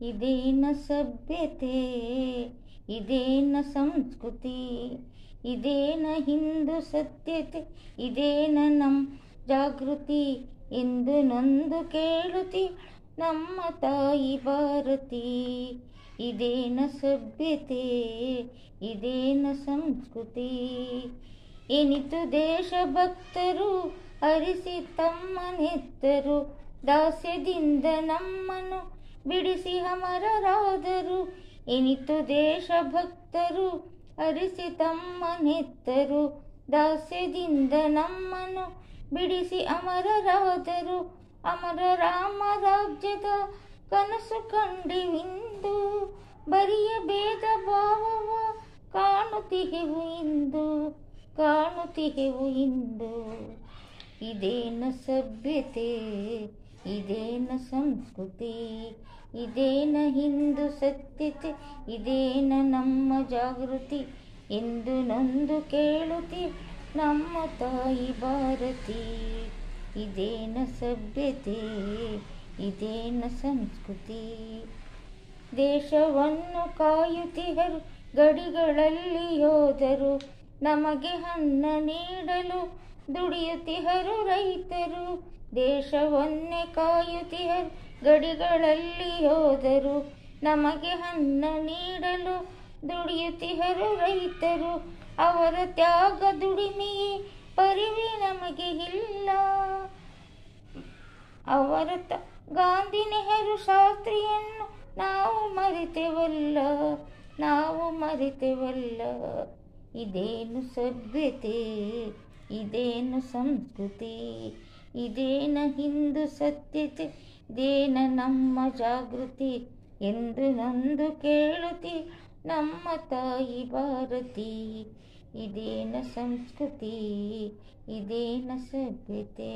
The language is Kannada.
ಇದೇನ ಸಭ್ಯತೆ, ಇದೇನ ಸಂಸ್ಕೃತಿ, ಇದೇನ ಹಿಂದೂ ಸತ್ಯತೆ, ಇದೇನ ನಮ್ಮ ಜಾಗೃತಿ ಎಂದು ನೊಂದು ಕೇಳುತ್ತಿ ನಮ್ಮ ತಾಯಿ ಭಾರತಿ. ಇದೇನ ಸಭ್ಯತೆ, ಇದೇನ ಸಂಸ್ಕೃತಿ. ಎನಿತು ದೇಶಭಕ್ತರು ಅರಿಸಿ ತಮ್ಮನೆತ್ತರು, ದಾಸ್ಯದಿಂದ ನಮ್ಮನ್ನು ಬಿಡಿಸಿ ಅಮರರಾದರು. ಎನಿತು ದೇಶಭಕ್ತರು ಅರಿಸಿ ತಮ್ಮನೆತ್ತರು, ದಾಸ್ಯದಿಂದ ನಮ್ಮನ್ನು ಬಿಡಿಸಿ ಅಮರರಾದರು. ಅಮರ ರಾಮ ರಾಜ್ಯದ ಕನಸು ಕಂಡಿವಿಂದು, ಬರಿಯ ಭೇದ ಭಾವವ ಕಾಣುತ್ತಿಗೆವು ಇಂದು, ಕಾಣುತ್ತಿಗೆವು ಇಂದು. ಇದೇನ ಸಭ್ಯತೆ, ಇದೇನ ಸಂಸ್ಕೃತಿ, ಇದೇನ ಹಿಂದೂ ಸತ್ಯತೆ, ಇದೇನ ನಮ್ಮ ಜಾಗೃತಿ ಎಂದು ನೊಂದು ಕೇಳುತ್ತಿ ನಮ್ಮ ತಾಯಿ ಭಾರತಿ. ಇದೇನ ಸಭ್ಯತೆ, ಇದೇನ ಸಂಸ್ಕೃತಿ. ದೇಶವನ್ನು ಕಾಯುತ್ತಿಹರು ಗಡಿಗಳಲ್ಲಿ ಯೋಧರು, ನಮಗೆ ಅನ್ನ ನೀಡಲು ದುಡಿಯುತ್ತಿಹರು ರೈತರು. ದೇಶವನ್ನೇ ಕಾಯುತ್ತಿಹರು ಗಡಿಗಳಲ್ಲಿ ಯೋಧರು, ನಮಗೆ ಅನ್ನ ನೀಡಲು ದುಡಿಯುತ್ತಿಹರು ರೈತರು. ಅವರ ತ್ಯಾಗ ದುಡಿಮೆಯೇ ಪರಿವೇ ನಮಗೆ ಇಲ್ಲ. ಅವರ ಗಾಂಧಿ ನೆಹರು ಶಾಸ್ತ್ರಿಯನ್ನು ನಾವು ಮರೆತೆವಲ್ಲ, ನಾವು ಮರೆತೆವಲ್ಲ. ಇದೇನು ಸಭ್ಯತೆ, ಇದೇನು ಸಂಸ್ಕೃತಿ, ಇದೇನ ಹಿಂದೂ ಸತ್ಯತೆ, ಇದೇನ ನಮ್ಮ ಜಾಗೃತಿ ಎಂದು ನೊಂದು ಕೇಳುತ್ತಿ ನಮ್ಮ ತಾಯಿ ಭಾರತಿ. ಇದೇನ ಸಂಸ್ಕೃತಿ, ಇದೇನ ಸಭ್ಯತೆ.